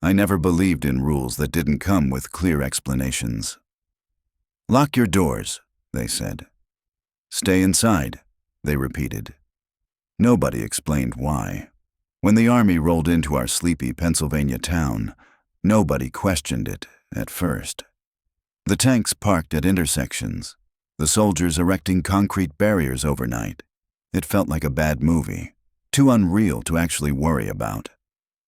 I never believed in rules that didn't come with clear explanations. "Lock your doors," they said. "Stay inside," they repeated. Nobody explained why. When the army rolled into our sleepy Pennsylvania town, nobody questioned it at first. The tanks parked at intersections, the soldiers erecting concrete barriers overnight. It felt like a bad movie, too unreal to actually worry about.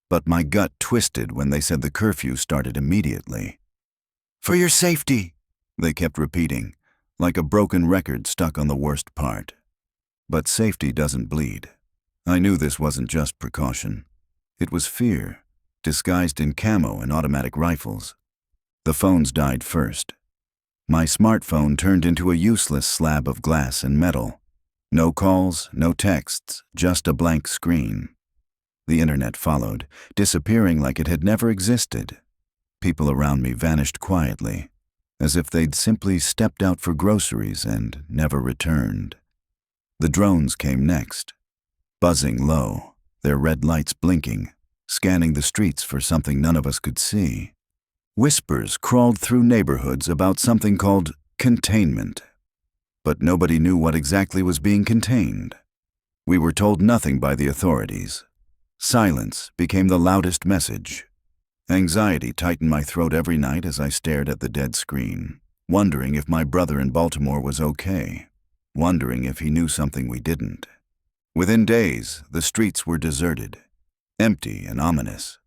But my gut twisted when they said the curfew started immediately. "For your safety," they kept repeating, like a broken record stuck on the worst part. But safety doesn't bleed. I knew this wasn't just precaution. It was fear, disguised in camo and automatic rifles. The phones died first. My smartphone turned into a useless slab of glass and metal. No calls, no texts, just a blank screen. The internet followed, disappearing like it had never existed. People around me vanished quietly, as if they'd simply stepped out for groceries and never returned. The drones came next, buzzing low, their red lights blinking, scanning the streets for something none of us could see. Whispers crawled through neighborhoods about something called containment. But nobody knew what exactly was being contained. We were told nothing by the authorities. Silence became the loudest message. Anxiety tightened my throat every night as I stared at the dead screen, wondering if my brother in Baltimore was okay, wondering if he knew something we didn't. Within days, the streets were deserted, empty and ominous.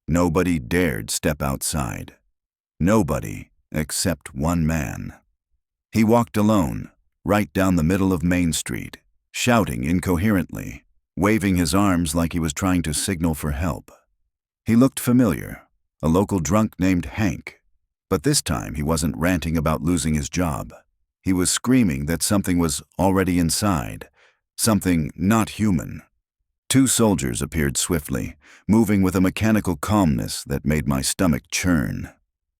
Nobody dared step outside. Nobody except one man. He walked alone, right down the middle of Main Street, shouting incoherently, waving his arms like he was trying to signal for help. He looked familiar, a local drunk named Hank. But this time he wasn't ranting about losing his job. He was screaming that something was already inside, something not human. Two soldiers appeared swiftly, moving with a mechanical calmness that made my stomach churn.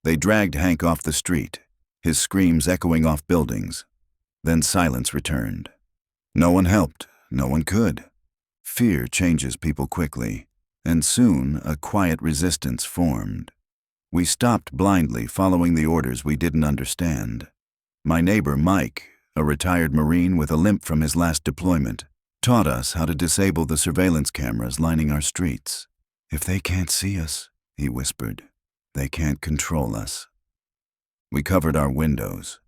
They dragged Hank off the street, his screams echoing off buildings. Then silence returned. No one helped, no one could. Fear changes people quickly, and soon a quiet resistance formed. We stopped blindly following the orders we didn't understand. My neighbor Mike, a retired Marine with a limp from his last deployment, taught us how to disable the surveillance cameras lining our streets. "If they can't see us," he whispered, "they can't control us." We covered our windows,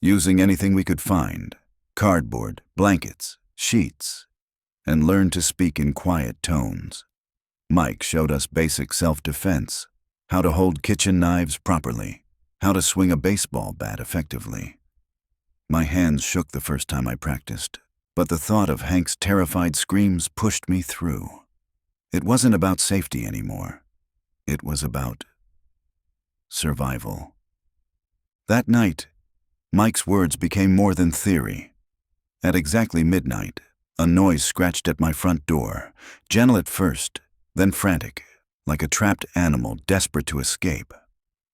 using anything we could find, cardboard, blankets, sheets, and learned to speak in quiet tones. Mike showed us basic self-defense, how to hold kitchen knives properly, how to swing a baseball bat effectively. My hands shook the first time I practiced, but the thought of Hank's terrified screams pushed me through. It wasn't about safety anymore. It was about survival. That night, Mike's words became more than theory. At exactly midnight, a noise scratched at my front door, gentle at first, then frantic, like a trapped animal desperate to escape.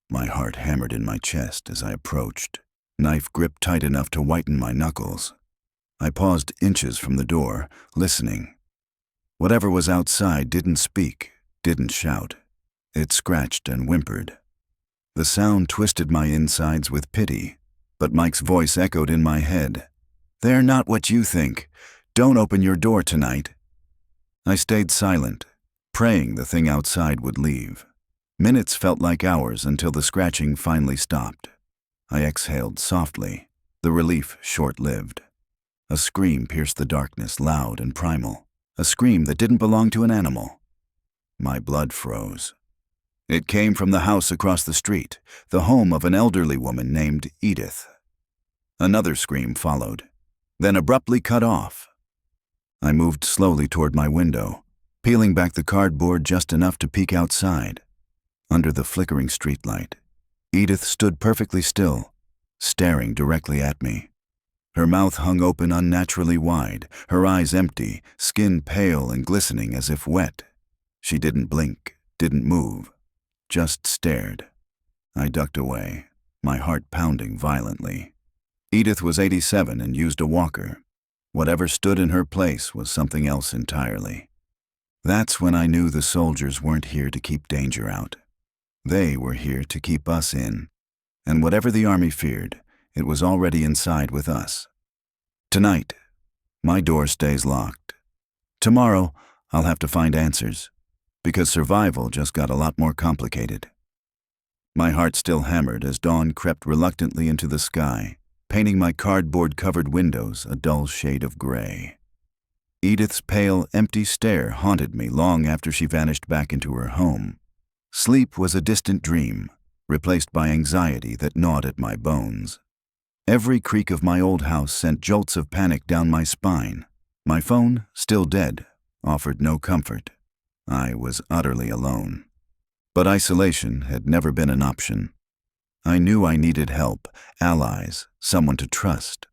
My heart hammered in my chest as I approached, knife gripped tight enough to whiten my knuckles. I paused inches from the door, listening. Whatever was outside didn't speak, didn't shout. It scratched and whimpered. The sound twisted my insides with pity, but Mike's voice echoed in my head. "They're not what you think. Don't open your door tonight." I stayed silent, praying the thing outside would leave. Minutes felt like hours until the scratching finally stopped. I exhaled softly, the relief short-lived. A scream pierced the darkness, loud and primal, a scream that didn't belong to an animal. My blood froze. It came from the house across the street, the home of an elderly woman named Edith. Another scream followed, then abruptly cut off. I moved slowly toward my window, peeling back the cardboard just enough to peek outside. Under the flickering streetlight, Edith stood perfectly still, staring directly at me. Her mouth hung open unnaturally wide, her eyes empty, skin pale and glistening as if wet. She didn't blink, didn't move, just stared. I ducked away, my heart pounding violently. Edith was 87 and used a walker. Whatever stood in her place was something else entirely. That's when I knew the soldiers weren't here to keep danger out. They were here to keep us in. And whatever the army feared, it was already inside with us. Tonight, my door stays locked. Tomorrow, I'll have to find answers, because survival just got a lot more complicated. My heart still hammered as dawn crept reluctantly into the sky, painting my cardboard-covered windows a dull shade of gray. Edith's pale, empty stare haunted me long after she vanished back into her home. Sleep was a distant dream, replaced by anxiety that gnawed at my bones. Every creak of my old house sent jolts of panic down my spine. My phone, still dead, offered no comfort. I was utterly alone. But isolation had never been an option. I knew I needed help, allies, someone to trust.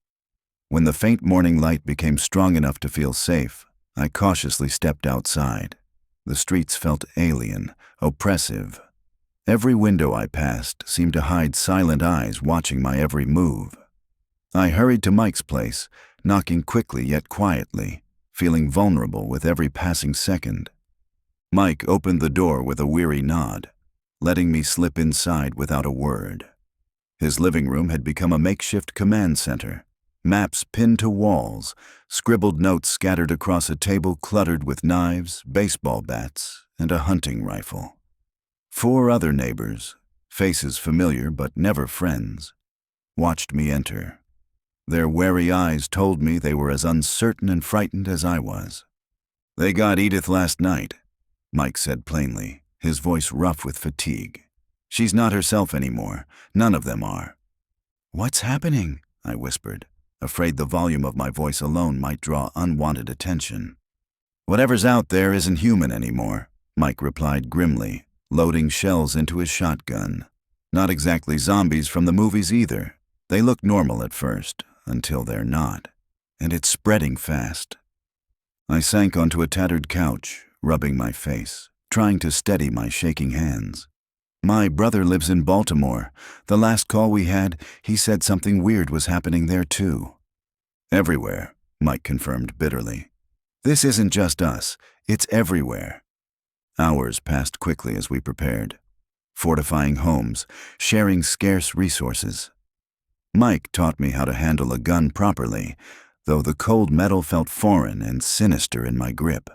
When the faint morning light became strong enough to feel safe, I cautiously stepped outside. The streets felt alien, oppressive. Every window I passed seemed to hide silent eyes watching my every move. I hurried to Mike's place, knocking quickly yet quietly, feeling vulnerable with every passing second. Mike opened the door with a weary nod, letting me slip inside without a word. His living room had become a makeshift command center. Maps pinned to walls, scribbled notes scattered across a table cluttered with knives, baseball bats, and a hunting rifle. 4 other neighbors, faces familiar but never friends, watched me enter. Their wary eyes told me they were as uncertain and frightened as I was. "They got Edith last night," Mike said plainly, his voice rough with fatigue. "She's not herself anymore. None of them are." "What's happening?" I whispered, afraid the volume of my voice alone might draw unwanted attention. "Whatever's out there isn't human anymore," Mike replied grimly, loading shells into his shotgun. "Not exactly zombies from the movies either. They look normal at first, until they're not. And it's spreading fast." I sank onto a tattered couch, rubbing my face, trying to steady my shaking hands. "My brother lives in Baltimore. The last call we had, he said something weird was happening there too." "Everywhere," Mike confirmed bitterly. "This isn't just us, it's everywhere." Hours passed quickly as we prepared, fortifying homes, sharing scarce resources. Mike taught me how to handle a gun properly, though the cold metal felt foreign and sinister in my grip.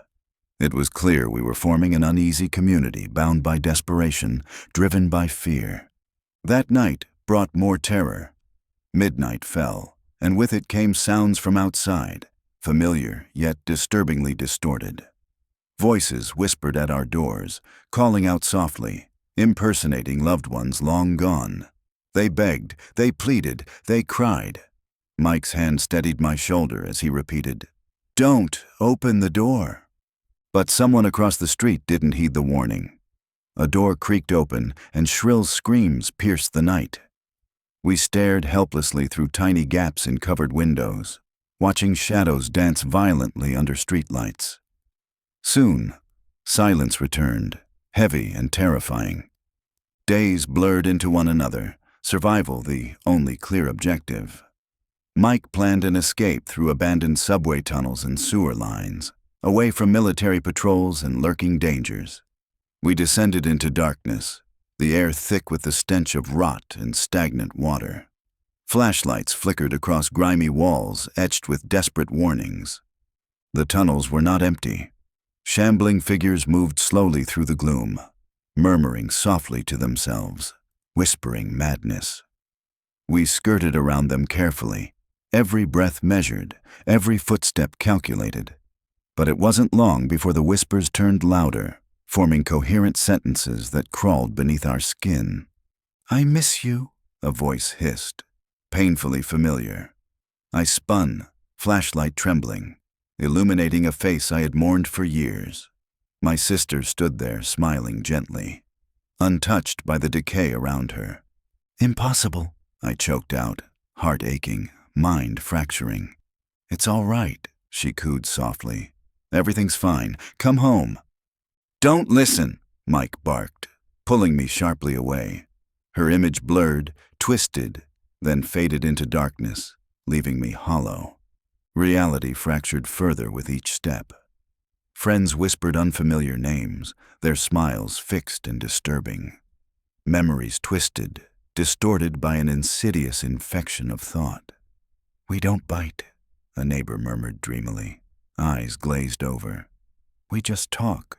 It was clear we were forming an uneasy community bound by desperation, driven by fear. That night brought more terror. Midnight fell, and with it came sounds from outside, familiar yet disturbingly distorted. Voices whispered at our doors, calling out softly, impersonating loved ones long gone. They begged, they pleaded, they cried. Mike's hand steadied my shoulder as he repeated, "Don't open the door." But someone across the street didn't heed the warning. A door creaked open, and shrill screams pierced the night. We stared helplessly through tiny gaps in covered windows, watching shadows dance violently under streetlights. Soon, silence returned, heavy and terrifying. Days blurred into one another, survival the only clear objective. Mike planned an escape through abandoned subway tunnels and sewer lines, away from military patrols and lurking dangers. We descended into darkness, the air thick with the stench of rot and stagnant water. Flashlights flickered across grimy walls etched with desperate warnings. The tunnels were not empty. Shambling figures moved slowly through the gloom, murmuring softly to themselves, whispering madness. We skirted around them carefully, every breath measured, every footstep calculated. But it wasn't long before the whispers turned louder, forming coherent sentences that crawled beneath our skin. "I miss you," a voice hissed, painfully familiar. I spun, flashlight trembling, illuminating a face I had mourned for years. My sister stood there, smiling gently, untouched by the decay around her. "Impossible," I choked out, heart aching, mind fracturing. "It's all right," she cooed softly. "Everything's fine. Come home." "Don't listen," Mike barked, pulling me sharply away. Her image blurred, twisted, then faded into darkness, leaving me hollow. Reality fractured further with each step. Friends whispered unfamiliar names, their smiles fixed and disturbing. Memories twisted, distorted by an insidious infection of thought. "We don't bite," a neighbor murmured dreamily, eyes glazed over. "We just talk.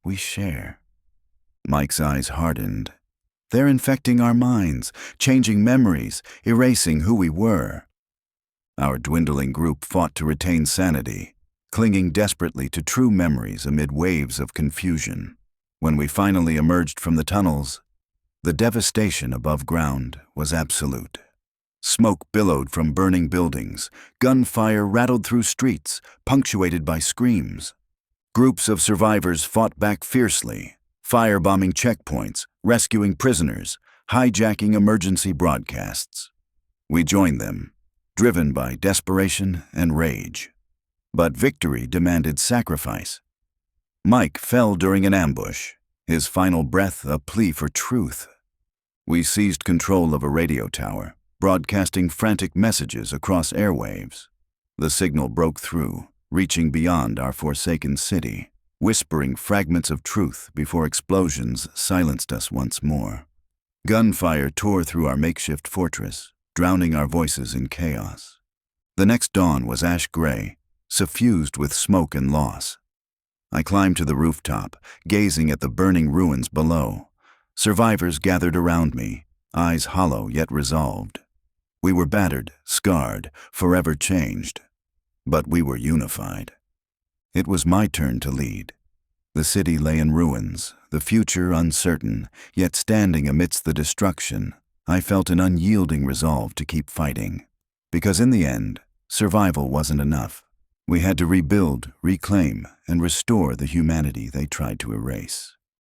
We share." Mike's eyes hardened. "They're infecting our minds, changing memories, erasing who we were." Our dwindling group fought to retain sanity, clinging desperately to true memories amid waves of confusion. When we finally emerged from the tunnels, the devastation above ground was absolute. Smoke billowed from burning buildings, gunfire rattled through streets, punctuated by screams. Groups of survivors fought back fiercely, firebombing checkpoints, rescuing prisoners, hijacking emergency broadcasts. We joined them, driven by desperation and rage. But victory demanded sacrifice. Mike fell during an ambush, his final breath a plea for truth. We seized control of a radio tower, broadcasting frantic messages across airwaves. The signal broke through, reaching beyond our forsaken city, whispering fragments of truth before explosions silenced us once more. Gunfire tore through our makeshift fortress, drowning our voices in chaos. The next dawn was ash gray, suffused with smoke and loss. I climbed to the rooftop, gazing at the burning ruins below. Survivors gathered around me, eyes hollow yet resolved. We were battered, scarred, forever changed. But we were unified. It was my turn to lead. The city lay in ruins, the future uncertain, yet standing amidst the destruction, I felt an unyielding resolve to keep fighting. Because in the end, survival wasn't enough. We had to rebuild, reclaim, and restore the humanity they tried to erase.